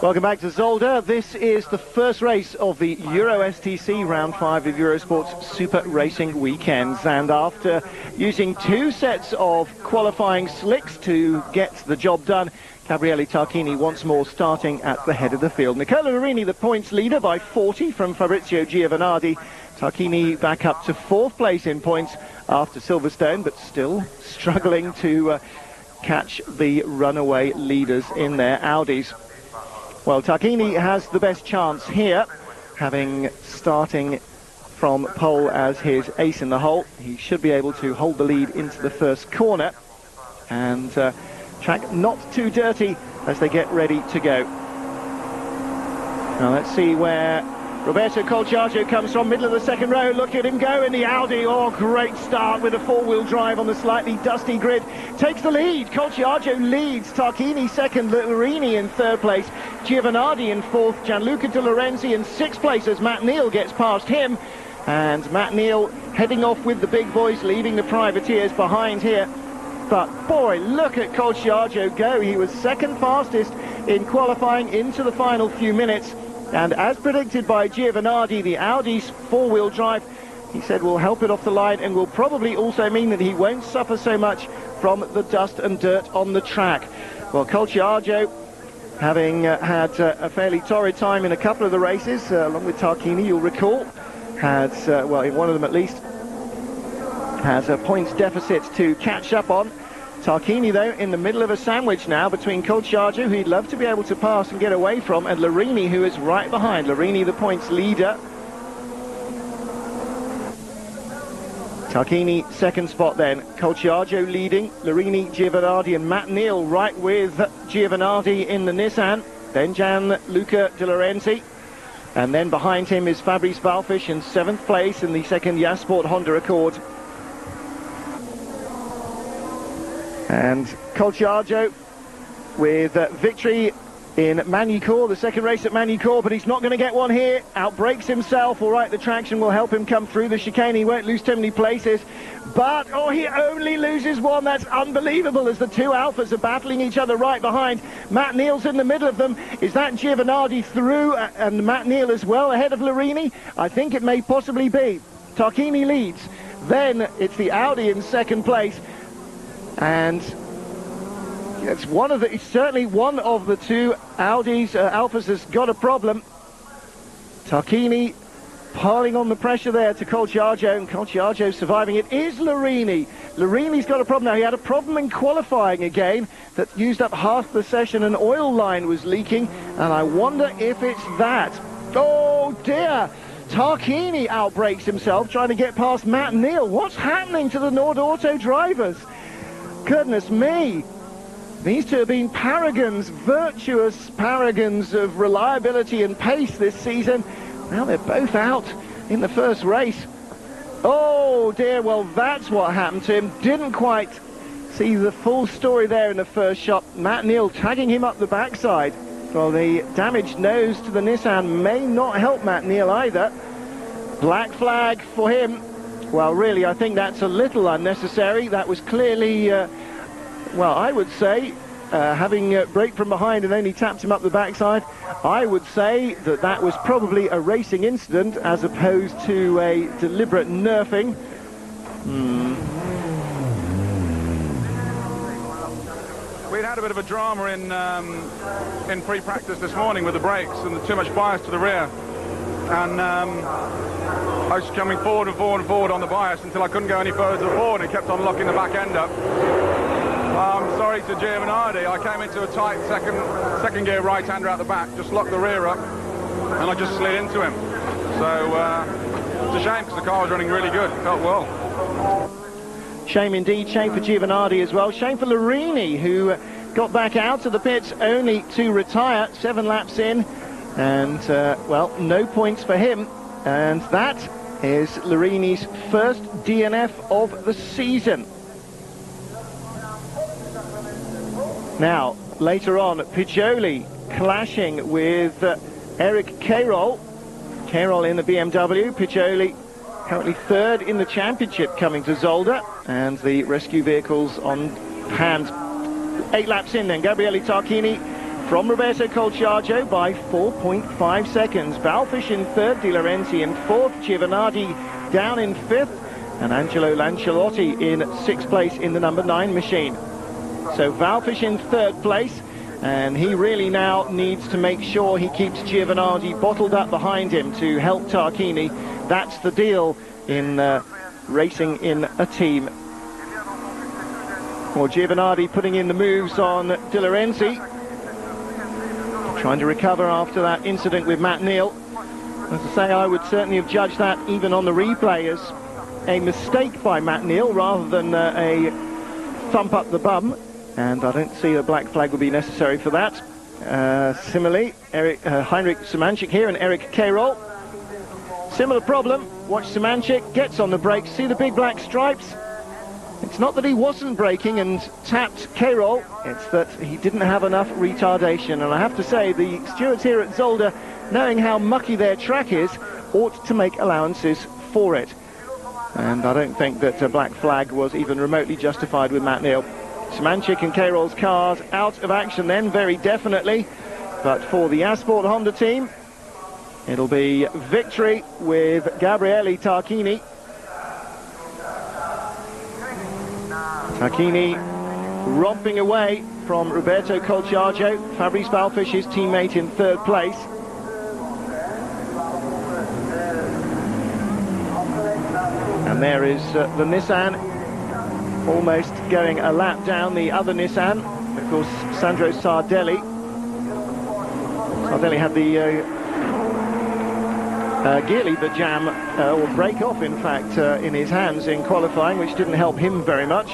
Welcome back to Zolder. This is the first race of the Euro STC Round 5 of Eurosport's Super Racing Weekends. And after using 2 sets of qualifying slicks to get the job done, Gabriele Tarquini once more starting at the head of the field. Nicola Larini, the points leader, by 40 from Fabrizio Giovanardi. Tarquini back up to 4th place in points after Silverstone, but still struggling to catch the runaway leaders in their Audis. Well, Tarquini has the best chance here, having starting from pole as his ace in the hole. He should be able to hold the lead into the first corner, and track not too dirty as they get ready to go. Now let's see where Roberto Colciaggio comes from, middle of the second row. Look at him go in the Audi. Oh, great start with a 4-wheel drive on the slightly dusty grid. Takes the lead. Colciaggio leads. Tarquini second. Larini in 3rd place. Giovanardi in 4th. Gianluca De Lorenzi in 6th place as Matt Neal gets past him. And Matt Neal heading off with the big boys, leaving the privateers behind here. But boy, look at Colciaggio go. He was second fastest in qualifying into the final few minutes. And as predicted by Giovanardi, the Audi's 4-wheel drive, he said, will help it off the line and will probably also mean that he won't suffer so much from the dust and dirt on the track. Well, Colciaggio, having had a fairly torrid time in a couple of the races, along with Tarquini, you'll recall, had, well, in one of them at least, has a points deficit to catch up on. Tarquini, though, in the middle of a sandwich now between Colciaggio, who he'd love to be able to pass and get away from, and Larini, who is right behind. Larini, the points leader. Tarquini, second spot then. Colciaggio leading. Larini, Giovanardi and Matt Neal right with Giovanardi in the Nissan. Then Gianluca De Lorenzi. And then behind him is Fabrice Valfish in 7th place in the second Yasport Honda Accord. And Colciaggio with victory in Magny-Cours, the second race at Magny-Cours, but he's not going to get one here. Outbrakes himself. All right, the traction will help him come through the chicane. He won't lose too many places. But, oh, he only loses one. That's unbelievable as the 2 Alphas are battling each other right behind. Matt Neal's in the middle of them. Is that Giovanardi through and Matt Neal as well ahead of Larini? I think it may possibly be. Tarquini leads. Then it's the Audi in 2nd place. And it's certainly one of the 2 Audis, Alphas has got a problem. Tarquini piling on the pressure there to Colciaggio, and Colciaggio surviving it is Larini. Larini's got a problem now. He had a problem in qualifying again that used up half the session. An oil line was leaking, and I wonder if it's that. Oh dear! Tarquini outbrakes himself trying to get past Matt Neal. What's happening to the Nord Auto drivers? Goodness me, these 2 have been paragons, virtuous paragons of reliability and pace this season. Now they're both out in the first race. Oh dear, well that's what happened to him. Didn't quite see the full story there in the first shot. Matt Neal tagging him up the backside. Well, the damaged nose to the Nissan may not help Matt Neal either. Black flag for him. Well, really, I think that's a little unnecessary. That was clearly, well, I would say, having braked from behind and only tapped him up the backside, I would say that that was probably a racing incident as opposed to a deliberate nerfing. We'd had a bit of a drama in pre-practice this morning with the brakes and too much bias to the rear. And I was coming forward and forward and forward on the bias until I couldn't go any further forward, and it kept on locking the back end up. Sorry to Giovanardi, I came into a tight second gear right-hander out the back, just locked the rear up, and I just slid into him. So it's a shame because the car was running really good, it felt well. Shame indeed, shame for Giovanardi as well. Shame for Larini, who got back out of the pits only to retire 7 laps in. And, well, no points for him. And that is Larini's first DNF of the season. Now, later on, Piccioli clashing with Eric Carroll. Carroll in the BMW, Piccioli currently 3rd in the championship coming to Zolder. And the rescue vehicles on hand. 8 laps in then, Gabriele Tarquini from Roberto Colciaggio by 4.5 seconds. Valfish in third, De Laurenti in fourth, Giovanardi down in fifth, and Angelo Lanciolotti in sixth place in the number 9 machine. So Valfish in third place, and he really now needs to make sure he keeps Giovanardi bottled up behind him to help Tarquini. That's the deal in racing in a team. Well, Giovanardi putting in the moves on De Laurenti, trying to recover after that incident with Matt Neal. As I say, I would certainly have judged that even on the replay as a mistake by Matt Neal rather than a thump up the bum, and I don't see a black flag would be necessary for that. Similarly, Heinrich Szymanczyk here and Eric Cairol. Similar problem. Watch Szymanczyk, gets on the brakes, see the big black stripes. It's not that he wasn't braking and tapped Cairol, it's that he didn't have enough retardation. And I have to say, the stewards here at Zolder, knowing how mucky their track is, ought to make allowances for it. And I don't think that a black flag was even remotely justified with Matt Neal. Szymanczyk and Cairol's cars out of action then, very definitely. But for the Asport Honda team, it'll be victory with Gabriele Tarquini. Tarquini romping away from Roberto Colciaggio, Fabrice Valfish, his teammate, in third place. And there is the Nissan almost going a lap down the other Nissan. Of course, Sandro Sardelli. Sardelli had the gear lever jam, or break off in fact, in his hands in qualifying, which didn't help him very much,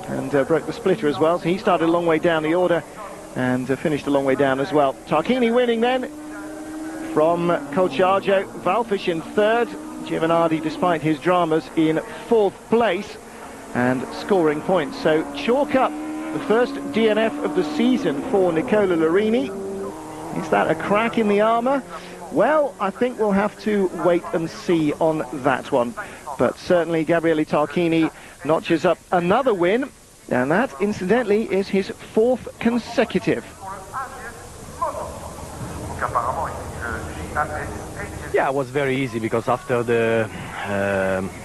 and broke the splitter as well. So he started a long way down the order and finished a long way down as well. Tarquini winning then from Colciaggio, Valfish in third, Giovanardi, despite his dramas, in fourth place and scoring points. So chalk up the first DNF of the season for Nicola Larini. Is that a crack in the armour? Well, I think we'll have to wait and see on that one. But certainly Gabriele Tarquini notches up another win, and that, incidentally, is his fourth consecutive. Yeah, it was very easy because after the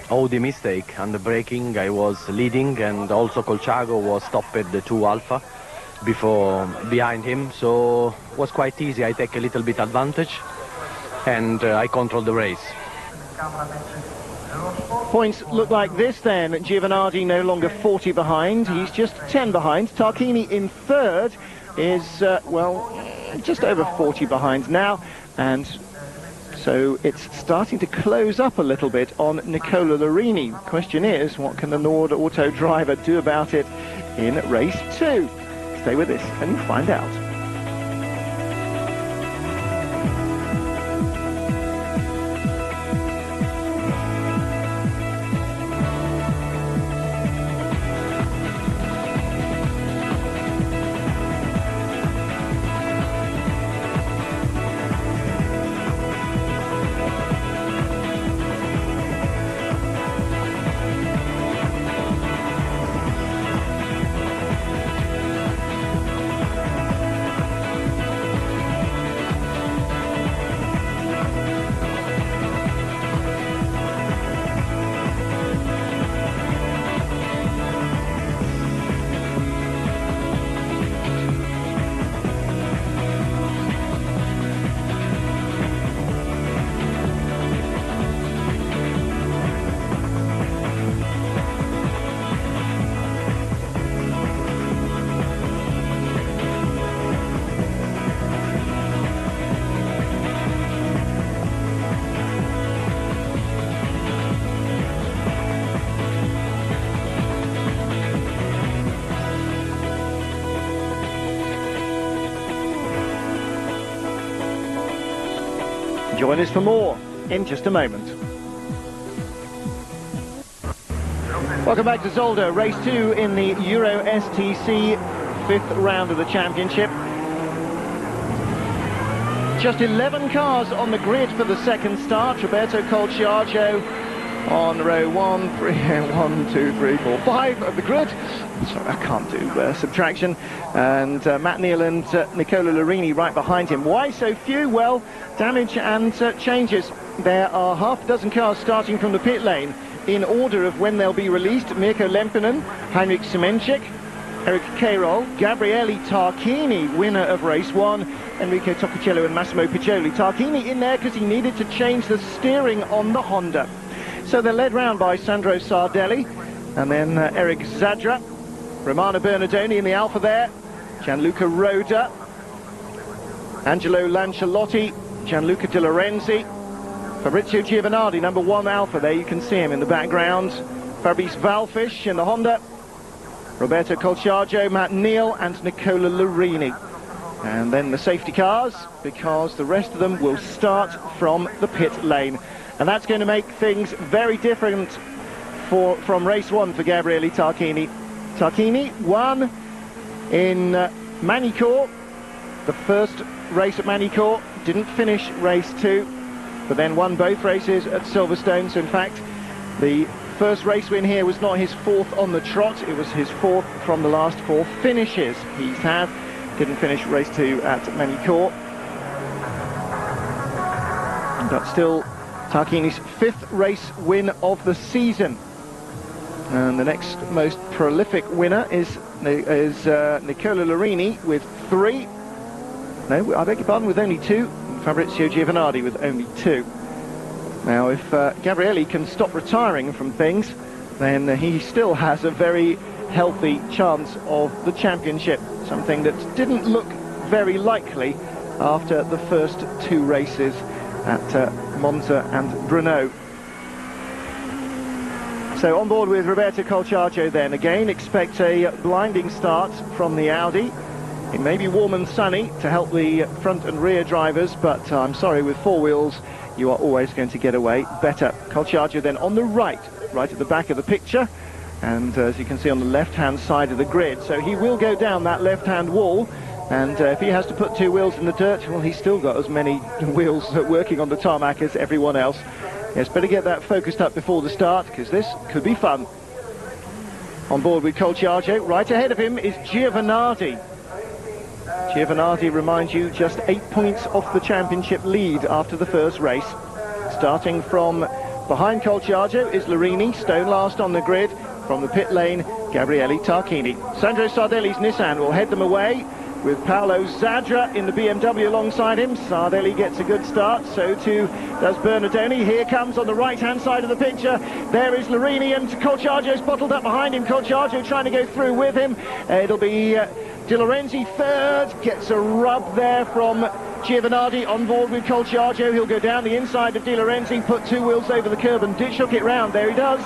Audi mistake and the braking, I was leading, and also Colciaggio was stopped at the 2 Alpha behind him, so it was quite easy. I take a little bit advantage, and I control the race. Points look like this then. Giovanardi no longer 40 behind, he's just 10 behind. Tarquini in third is, well, just over 40 behind now, and so it's starting to close up a little bit on Nicola Larini. Question is, what can the Nord Auto driver do about it in race 2? Stay with us and you'll find out. Join us for more in just a moment. Welcome back to Zolder, race 2 in the Euro STC, 5th round of the championship. Just 11 cars on the grid for the second start. Roberto Colciaggio on row 1, 3, 1, 2, 3, 4, 5 of the grid. Sorry, I can't do subtraction. And Matt Neal and Nicola Larini right behind him. Why so few? Well, damage and changes. There are half a dozen cars starting from the pit lane in order of when they'll be released. Mirko Lempinen, Heinrich Semenchik, Eric Carroll, Gabriele Tarquini, winner of race 1, Enrico Toccocello and Massimo Piccioli. Tarquini in there because he needed to change the steering on the Honda. So they're led round by Sandro Sardelli, and then Eric Zadra, Romano Bernardoni in the Alfa there, Gianluca Roda, Angelo Lancialotti, Gianluca De Lorenzi, Fabrizio Giovanardi, number 1 Alfa there, you can see him in the background, Fabrice Valfish in the Honda, Roberto Colciaggio, Matt Neal and Nicola Larini. And then the safety cars, because the rest of them will start from the pit lane. And that's going to make things very different from race 1 for Gabriele Tarquini. Tarquini won in Magny-Cours, the first race at Magny-Cours, didn't finish race 2, but then won both races at Silverstone. So in fact, the first race win here was not his 4th on the trot, it was his 4th from the last 4 finishes he's had. Didn't finish race 2 at Magny-Cours, but still Tarquini's 5th race win of the season. And the next most prolific winner is Nicola Larini with 3. No, I beg your pardon, with only 2. Fabrizio Giovanardi with only 2. Now, if Gabriele can stop retiring from things, then he still has a very healthy chance of the championship, something that didn't look very likely after the first 2 races at Monza and Brno. So on board with Roberto Colciaggio then. Again, expect a blinding start from the Audi. It may be warm and sunny to help the front and rear drivers, but I'm sorry, with 4 wheels, you are always going to get away better. Colciaggio then on the right at the back of the picture, and as you can see on the left-hand side of the grid. So he will go down that left-hand wall, and if he has to put 2 wheels in the dirt, well, he's still got as many wheels working on the tarmac as everyone else. Yes, better get that focused up before the start, because this could be fun. On board with Colciaggio, right ahead of him is Giovanardi. Giovanardi, reminds you, just 8 points off the championship lead after the first race. Starting from behind Colciaggio is Larini, stone last on the grid. From the pit lane, Gabriele Tarquini. Sandro Sardelli's Nissan will head them away, with Paolo Zadra in the BMW alongside him. Sardelli gets a good start, so too does Bernardoni. Here comes on the right-hand side of the picture. There is Larini, and Colciaggio's bottled up behind him. Colciaggio trying to go through with him. It'll be De Lorenzi 3rd, gets a rub there from Giovanardi on board with Colciaggio. He'll go down the inside of De Lorenzi, put 2 wheels over the curb and ditch hook it round. There he does,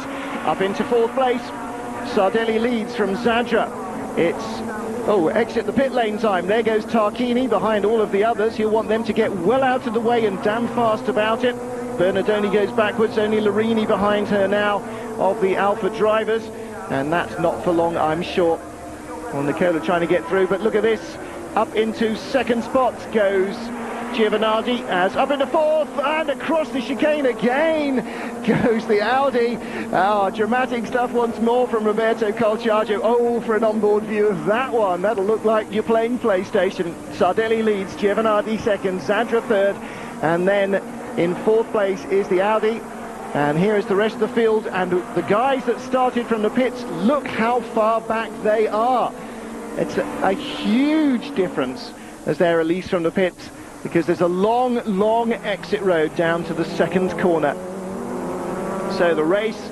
up into 4th place. Sardelli leads from Zadra. It's, exit the pit lane time. There goes Tarquini behind all of the others. He'll want them to get well out of the way and damn fast about it. Bernardoni goes backwards, only Larini behind her now of the Alfa drivers, and that's not for long, I'm sure. Well, Nicola trying to get through, but look at this. Up into 2nd spot goes Giovanardi, as up into 4th, and across the chicane again goes the Audi. Dramatic stuff once more from Roberto Colciaggio. Oh, for an onboard view of that one, that'll look like you're playing PlayStation. Sardelli leads, Giovanardi 2nd, Zadra 3rd, and then in 4th place is the Audi. And here is the rest of the field, and the guys that started from the pits, look how far back they are. It's a huge difference as they're released from the pits, because there's a long exit road down to the 2nd corner. So the race,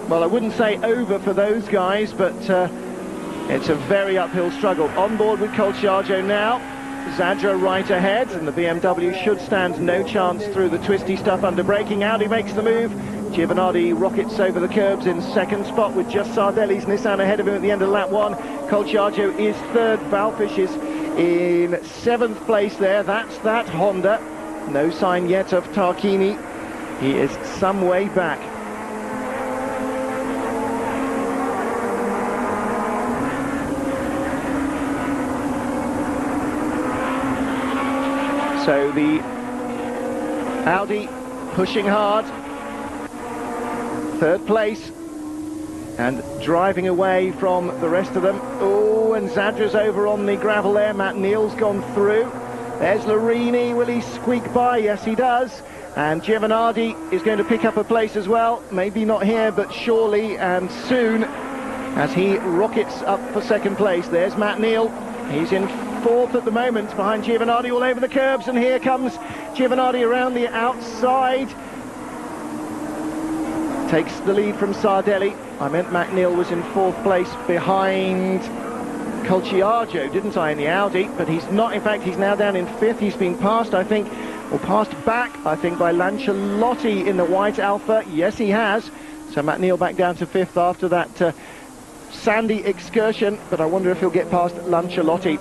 well, I wouldn't say over for those guys, but it's a very uphill struggle. On board with Colciaggio now, Zadra right ahead, and the BMW should stand no chance through the twisty stuff under braking. Audi makes the move. Giovanardi rockets over the curbs in 2nd spot, with just Sardelli's Nissan ahead of him at the end of lap 1. Colciaggio is 3rd. Valfish is in 7th place there. That's that Honda. No sign yet of Tarquini. He is some way back. So the Audi pushing hard. third place and driving away from the rest of them. Oh, and Zadra's over on the gravel there. Matt Neal's gone through. There's Larini. Will he squeak by? Yes, he does. And Giovanardi is going to pick up a place as well. Maybe not here, but surely and soon, as he rockets up for second place. There's Matt Neal. He's in fourth at the moment, behind Giovanardi all over the curbs. And here comes Giovanardi around the outside. Takes the lead from Sardelli. I meant Matt Neal was in fourth place behind Colciaggio, didn't I, in the Audi? But he's not. In fact, he's now down in fifth. He's been passed, I think, or passed back, I think, by Lancialotti in the white Alfa. Yes, he has. So Matt Neal back down to fifth after that sandy excursion. But I wonder if he'll get past Lancialotti.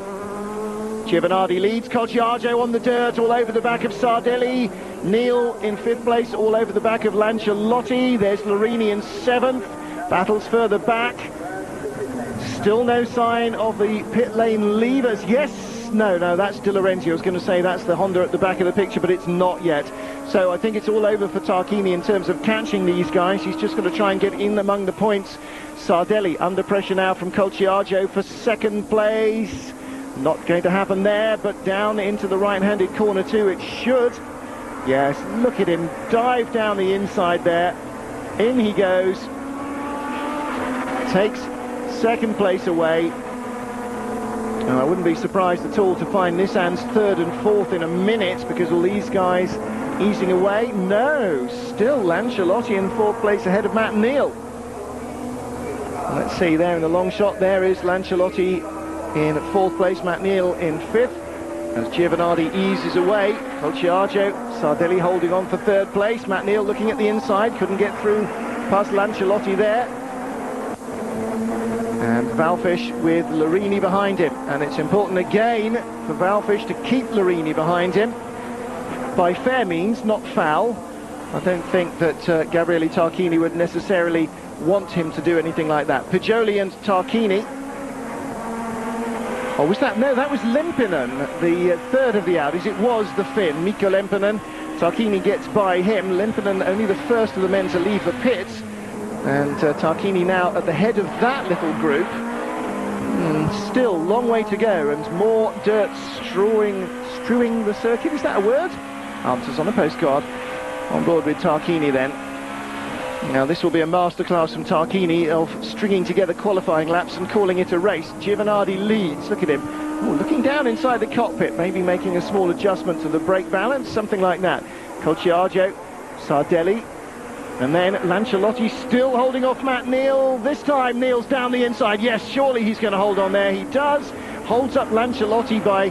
Giovanardi leads. Colciaggio on the dirt, all over the back of Sardelli. Neal in fifth place, all over the back of Lancialotti. There's Larini in seventh. Battles further back. Still no sign of the pit lane leavers. Yes, no, that's De Laurentiis. I was going to say that's the Honda at the back of the picture, but it's not yet. So I think it's all over for Tarquini in terms of catching these guys. He's just going to try and get in among the points. Sardelli under pressure now from Colciaggio for second place. Not going to happen there, but down into the right-handed corner too, it should. Yes, look at him dive down the inside there. In he goes. Takes second place away. And I wouldn't be surprised at all to find Nissan's third and fourth in a minute, because all these guys easing away. No, still Lancialotti in fourth place ahead of Matt Neal. Let's see, there in the long shot, there is Lancialotti in fourth place, Matt Neal in fifth. As Giovanardi eases away, Colciaggio, Sardelli holding on for third place. Matt Neal looking at the inside, couldn't get through past Lancialotti there. And Valfish with Larini behind him. And it's important again for Valfish to keep Larini behind him. By fair means, not foul. I don't think that Gabriele Tarquini would necessarily want him to do anything like that. Poggioli and Tarquini. Oh, was that? No, that was Lempinen, the third of the Audis. It was the Finn, Mikko Lempinen. Tarquini gets by him. Lempinen only the first of the men to leave the pits. And Tarquini now at the head of that little group. Still long way to go, and more dirt strewing the circuit. Is that a word? Answers on a postcard. On board with Tarquini then. Now this will be a masterclass from Tarquini of stringing together qualifying laps and calling it a race. Giovanardi leads. Look at him. Oh, looking down inside the cockpit, maybe making a small adjustment to the brake balance, something like that. Colciaggio, Sardelli. And then Lancialotti still holding off Matt Neal. This time Neal's down the inside. Yes, surely he's going to hold on there. He does. Holds up Lancialotti by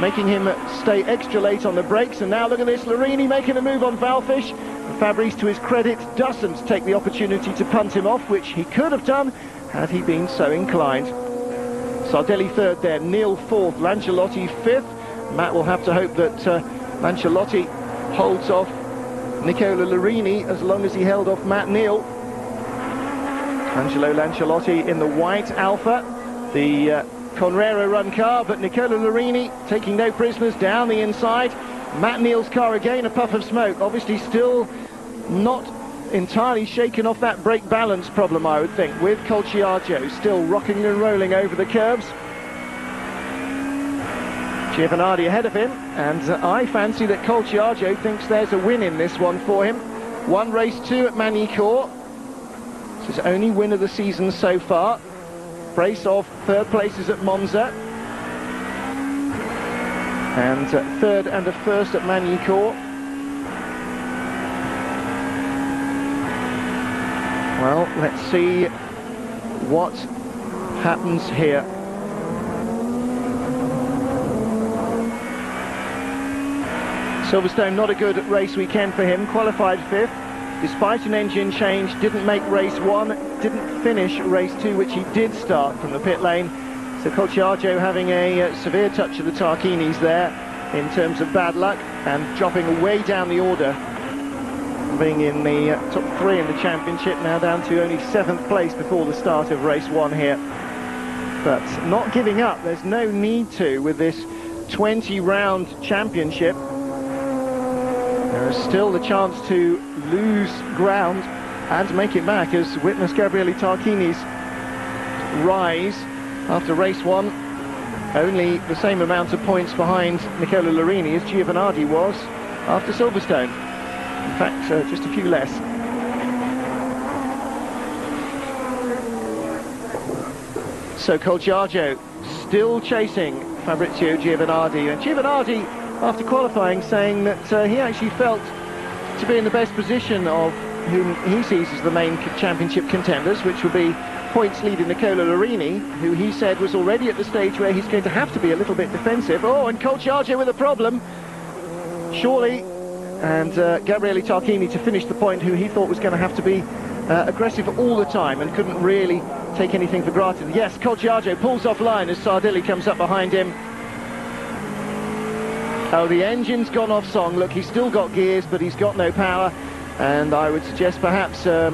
making him stay extra late on the brakes. And now look at this, Larini making a move on Valfish. Fabrice, to his credit, doesn't take the opportunity to punt him off, which he could have done had he been so inclined. Sardelli third there, Neal fourth, Lancialotti fifth. Matt will have to hope that Lancialotti holds off Nicola Larini as long as he held off Matt Neal. Angelo Lancialotti in the white Alfa, the Conrero run car, but Nicola Larini taking no prisoners down the inside. Matt Neal's car again, a puff of smoke, obviously still not entirely shaken off that brake balance problem, I would think, with Colciaggio still rocking and rolling over the curves. Giovanardi ahead of him, and I fancy that Colciaggio thinks there's a win in this one for him. Won race 2 at Magny-Cours. It's his only win of the season so far. Brace of third places at Monza. And third and a first at Magny-Cours. Well, let's see what happens here. Silverstone, not a good race weekend for him. Qualified fifth, despite an engine change, didn't make race 1, didn't finish race 2, which he did start from the pit lane. So Colciaggio having a severe touch of the Tarquinis there in terms of bad luck, and dropping way down the order, being in the top 3 in the championship, now down to only 7th place before the start of race 1 here. But not giving up, there's no need to with this 20-round championship. There is still the chance to lose ground and make it back as witness Gabriele Tarquini's rise after race 1. Only the same amount of points behind Nicola Larini as Giovanardi was after Silverstone. In fact, just a few less. So Colciaggio still chasing Fabrizio Giovanardi, and Giovanardi, after qualifying, saying that he actually felt to be in the best position of whom he sees as the main championship contenders, which will be points leader Nicola Larini, who he said was already at the stage where he's going to have to be a little bit defensive. Oh, and Colciaggio with a problem, surely, and Gabriele Tarquini to finish the point, who he thought was going to have to be aggressive all the time and couldn't really take anything for granted. Yes, Colciaggio pulls offline as Sardelli comes up behind him. Oh, the engine's gone off song. Look, he's still got gears, but he's got no power, and I would suggest perhaps a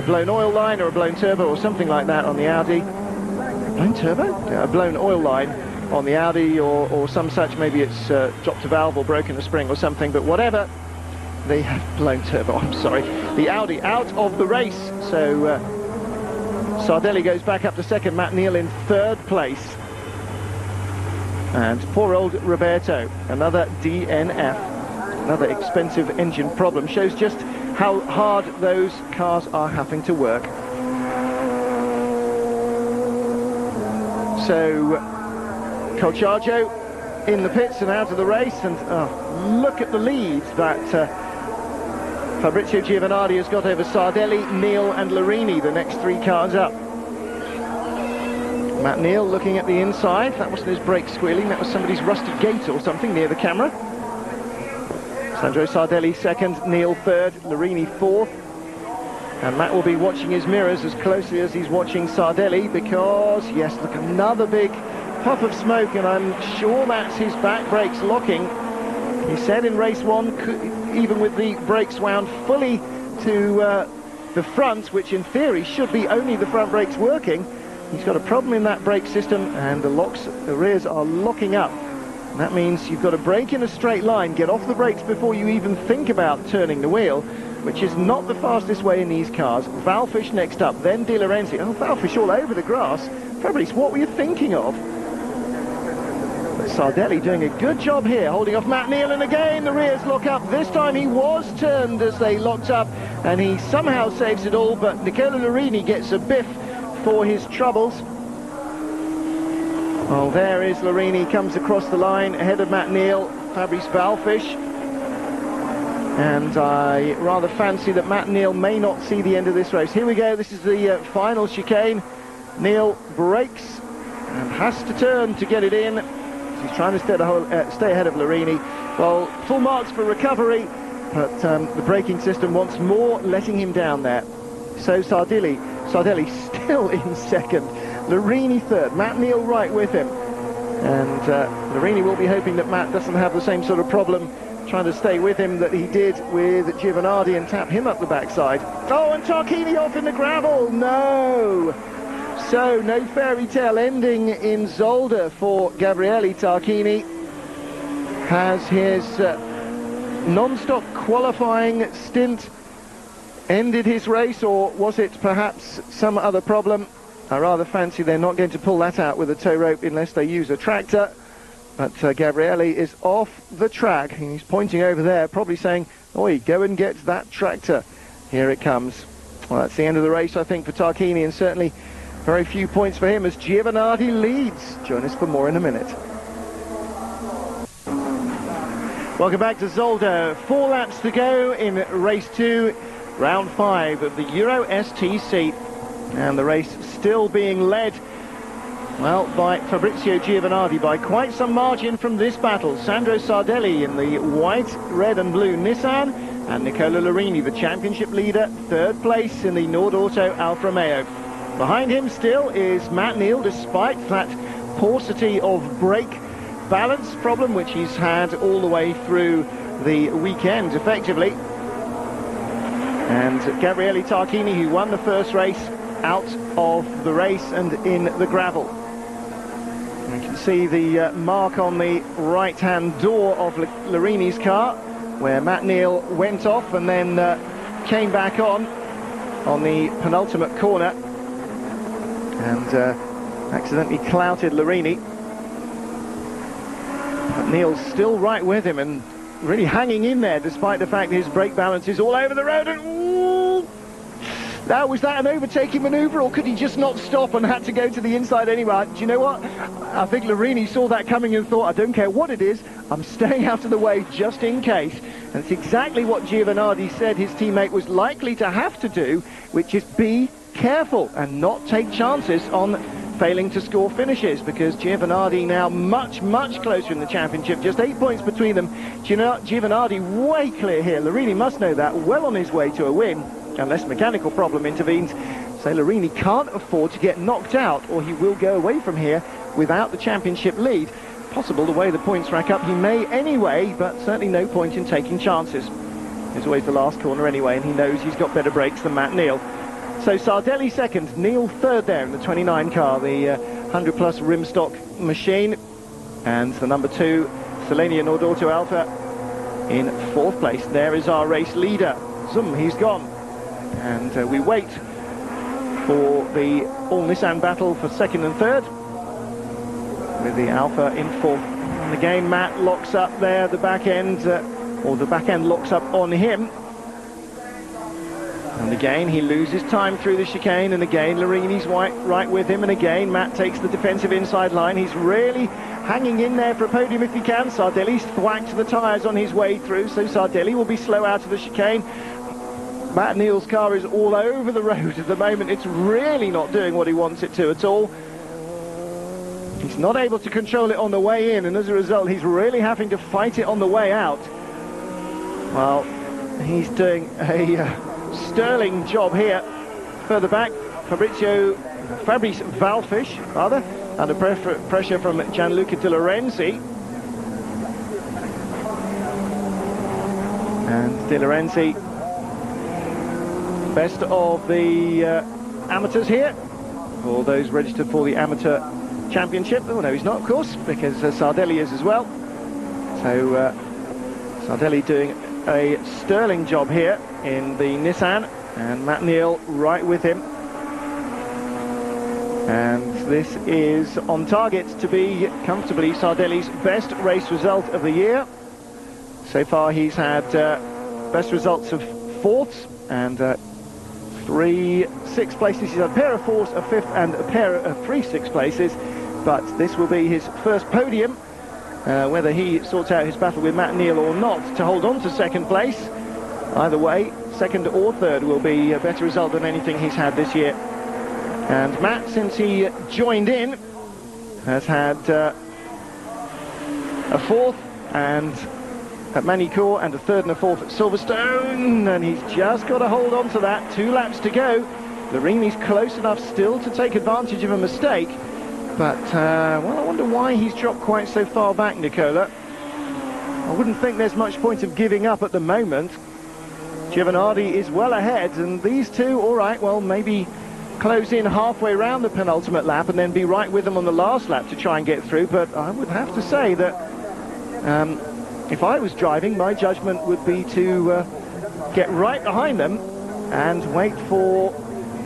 blown oil line or a blown turbo or something like that on the Audi. Blown turbo? Yeah, a blown oil line on the Audi, or some such. Maybe it's dropped a valve or broken a spring or something, but whatever. They have blown turbo, I'm sorry. The Audi out of the race, so Sardelli goes back up to second, Matt Neal in third place. And poor old Roberto, another DNF, another expensive engine problem. Shows just how hard those cars are having to work. So Colciaggio in the pits and out of the race, and look at the lead that Fabrizio Giovanardi has got over Sardelli, Neal and Larini, the next 3 cars up. Matt Neal looking at the inside. That wasn't his brake squealing, that was somebody's rusted gate or something near the camera. Sandro Sardelli second, Neal third, Larini fourth. And Matt will be watching his mirrors as closely as he's watching Sardelli, because, yes, look, another big puff of smoke, and I'm sure that's his back brakes locking. He said in race 1, even with the brakes wound fully to the front, which in theory should be only the front brakes working, he's got a problem in that brake system, and the rears are locking up. And that means you've got to brake in a straight line, get off the brakes before you even think about turning the wheel, which is not the fastest way in these cars. Valfish next up, then De Lorenzi. Oh, Valfish all over the grass. Fabrice, what were you thinking of? But Sardelli doing a good job here, holding off Matt Neal, and again the rears lock up. This time he was turned as they locked up, and he somehow saves it all, but Nicola Larini gets a biff for his troubles. Well, there is Larini, comes across the line ahead of Matt Neal, Fabrice Valfish. And I rather fancy that Matt Neal may not see the end of this race. Here we go, this is the final chicane. Neal brakes and has to turn to get it in. He's trying to stay ahead of Larini. Well, full marks for recovery, but the braking system once more letting him down there. So Sardelli still in second, Larini third, Matt Neal right with him. And Larini will be hoping that Matt doesn't have the same sort of problem trying to stay with him that he did with Giovanardi and tap him up the backside. Oh, and Tarquini off in the gravel, no! So, no fairy tale ending in Zolder for Gabriele Tarquini. Has his non-stop qualifying stint ended his race, or was it perhaps some other problem? I rather fancy they're not going to pull that out with a tow rope unless they use a tractor. But Gabriele is off the track. He's pointing over there, probably saying, oi, go and get that tractor. Here it comes. Well, that's the end of the race, I think, for Tarquini, and certainly very few points for him as Giovanardi leads. Join us for more in a minute. Welcome back to Zolder. 4 laps to go in race 2, round 5 of the Euro STC. And the race still being led, well, by Fabrizio Giovanardi by quite some margin from this battle. Sandro Sardelli in the white, red and blue Nissan, and Nicola Larini, the championship leader, third place in the Nordauto Alfa Romeo. Behind him still is Matt Neal, despite that paucity of brake balance problem which he's had all the way through the weekend, effectively. And Gabriele Tarquini, who won the first race, out of the race and in the gravel. You can see the mark on the right-hand door of Larini's car, where Matt Neal went off and then came back on. on the penultimate corner and accidentally clouted Larini. But Neil's still right with him and really hanging in there despite the fact his brake balance is all over the road. And ooh, now, was that an overtaking manoeuvre, or could he just not stop and had to go to the inside anyway? Do you know what? I think Larini saw that coming and thought, I don't care what it is, I'm staying out of the way just in case. And it's exactly what Giovanardi said his teammate was likely to have to do, which is be careful and not take chances on failing to score finishes, because Giovanardi now much closer in the championship, just 8 points between them. Giovanardi way clear here. Larini must know that, well on his way to a win, unless mechanical problem intervenes. So Larini can't afford to get knocked out, or he will go away from here without the championship lead. Possible the way the points rack up, he may anyway, but certainly no point in taking chances. It's always the last corner anyway, and he knows he's got better brakes than Matt Neal. So Sardelli second, Neal third there in the 29 car, the 100-plus rim stock machine. And the number 2, Selenia Nordauto Alpha, in 4th place. There is our race leader. Zoom, he's gone. And we wait for the all-Nissan battle for 2nd and 3rd, with the Alpha in 4th. And again, Matt locks up there, the back end, or the back end locks up on him. And again, he loses time through the chicane, and again, Larini's right with him, and again, Matt takes the defensive inside line. He's really hanging in there for a podium if he can. Sardelli's thwacked the tyres on his way through, so Sardelli will be slow out of the chicane. Matt Neal's car is all over the road at the moment. It's really not doing what he wants it to at all. He's not able to control it on the way in, and as a result, he's really having to fight it on the way out. Well, he's doing a sterling job here. Further back, Fabrice Valfish, rather, under pressure from Gianluca De Lorenzi. And De Lorenzi, best of the amateurs here, or those registered for the amateur championship. Oh no, he's not, of course, because Sardelli is as well. So Sardelli doing a sterling job here in the Nissan, and Matt Neal right with him. And this is on target to be comfortably Sardelli's best race result of the year. So far he's had best results of 4th and 3 6th places. He's had a pair of 4s, a 5th and a pair of 3 6th places, but this will be his first podium. Whether he sorts out his battle with Matt Neal or not to hold on to 2nd place, either way, 2nd or 3rd will be a better result than anything he's had this year. And Matt, since he joined in, has had a 4th and at Manicourt and a 3rd and a 4th at Silverstone, and he's just got to hold on to that. 2 laps to go. Larini's close enough still to take advantage of a mistake. But, well, I wonder why he's dropped quite so far back, Nicola. I wouldn't think there's much point of giving up at the moment. Giovanardi is well ahead, and these two, all right, well, maybe close in halfway round the penultimate lap and then be right with them on the last lap to try and get through. But I would have to say that if I was driving, my judgment would be to get right behind them and wait for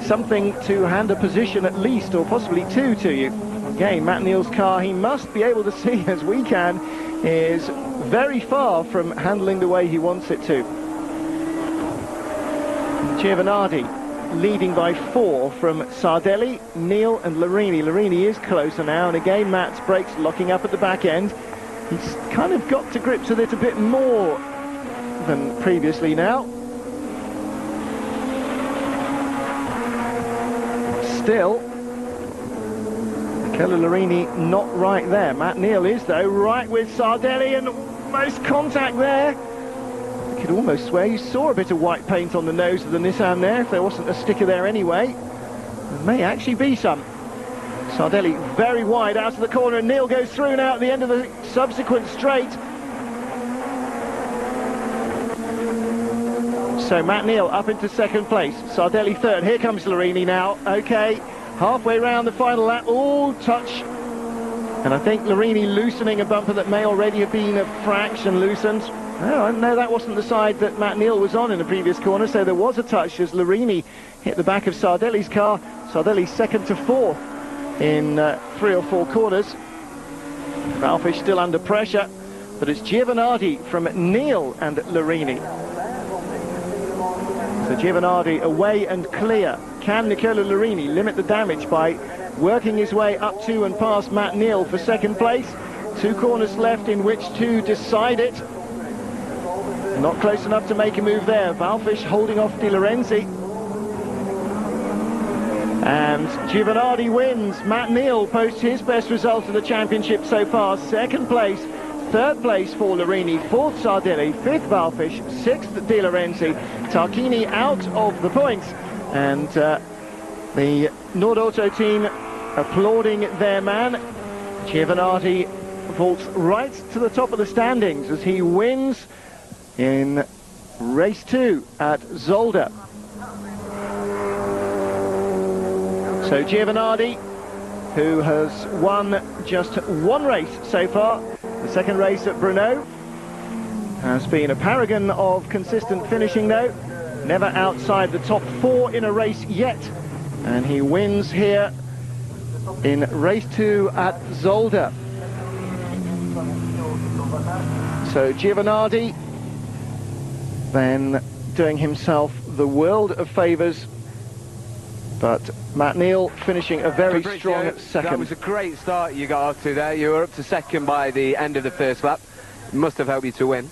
something to hand a position at least, or possibly 2 to you. Again, Matt Neal's car, he must be able to see, as we can, is very far from handling the way he wants it to. Giovanardi leading by 4 from Sardelli, Neal and Larini. Larini is closer now, and again Matt's brakes locking up at the back end. He's kind of got to grips with it a bit more than previously now. Still, Nicola Larini not right there. Matt Neal is, though, right with Sardelli, and almost contact there. I could almost swear you saw a bit of white paint on the nose of the Nissan there, if there wasn't a sticker there anyway. There may actually be some. Sardelli very wide out of the corner, and Neal goes through now at the end of the subsequent straight. So Matt Neal up into 2nd place, Sardelli 3rd. Here comes Larini now. Okay, halfway round the final lap. Oh, touch. And I think Larini loosening a bumper that may already have been a fraction loosened. Oh, no, that wasn't the side that Matt Neal was on in the previous corner, so there was a touch as Larini hit the back of Sardelli's car. Sardelli second to fourth in 3 or 4 corners. Valfish still under pressure, but it's Giovanardi from Neal and Larini. So Giovanardi away and clear. Can Nicola Larini limit the damage by working his way up to and past Matt Neal for second place? 2 corners left in which to decide it. Not close enough to make a move there. Valfish holding off De Lorenzi. And Giovanardi wins. Matt Neal posts his best result of the championship so far. Second place. Third place for Larini, 4th Sardelli, 5th Valfish, 6th De Lorenzi. Tarquini out of the points, and the Nordauto team applauding their man. Giovanardi vaults right to the top of the standings as he wins in race 2 at Zolder. So Giovanardi, who has won just 1 race so far, the second race at Brno, has been a paragon of consistent finishing though, never outside the top 4 in a race yet, and he wins here in race 2 at Zolder. So Giovanardi then doing himself the world of favours, but Matt Neal finishing a very strong second. That was a great start you got off to there. You were up to second by the end of the first lap. It must have helped you to win.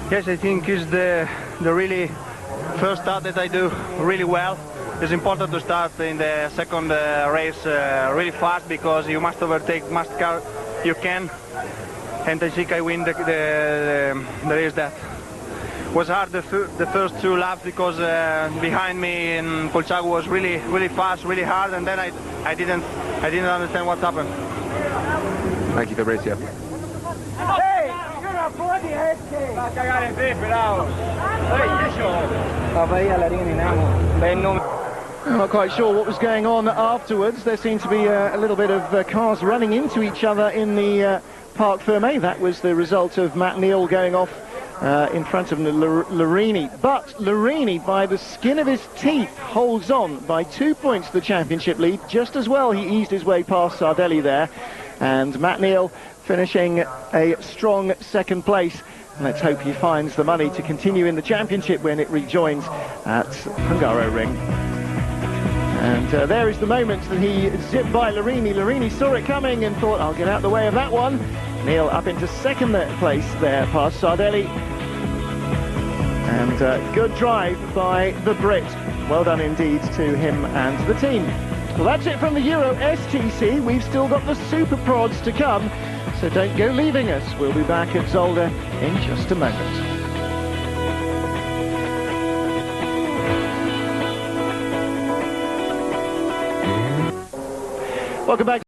Yes, I think it's the really first start that I do really well. It's important to start in the second race really fast, because you must overtake much car you can, and I think I win the race. That was hard the first 2 laps, because behind me in Colchago was really fast, really hard, and then I didn't understand what happened. Thank you, Fabrizio. Hey, you're a bloody head case. Va a cagar en ti, pelado. I'm not quite sure what was going on afterwards. There seemed to be a little bit of cars running into each other in the Parc Fermé. That was the result of Matt Neal going off in front of Larini. But Larini, by the skin of his teeth, holds on by 2 points to the championship lead. Just as well, he eased his way past Sardelli there. And Matt Neal finishing a strong second place. Let's hope he finds the money to continue in the championship when it rejoins at Hungaroring. And there is the moment that he zipped by Larini. Larini saw it coming and thought, I'll get out the way of that one. Neal up into second place there past Sardelli. And good drive by the Brit. Well done indeed to him and the team. Well, that's it from the Euro STC. We've still got the Super Prods to come, so don't go leaving us. We'll be back at Zolder in just a moment. Welcome back.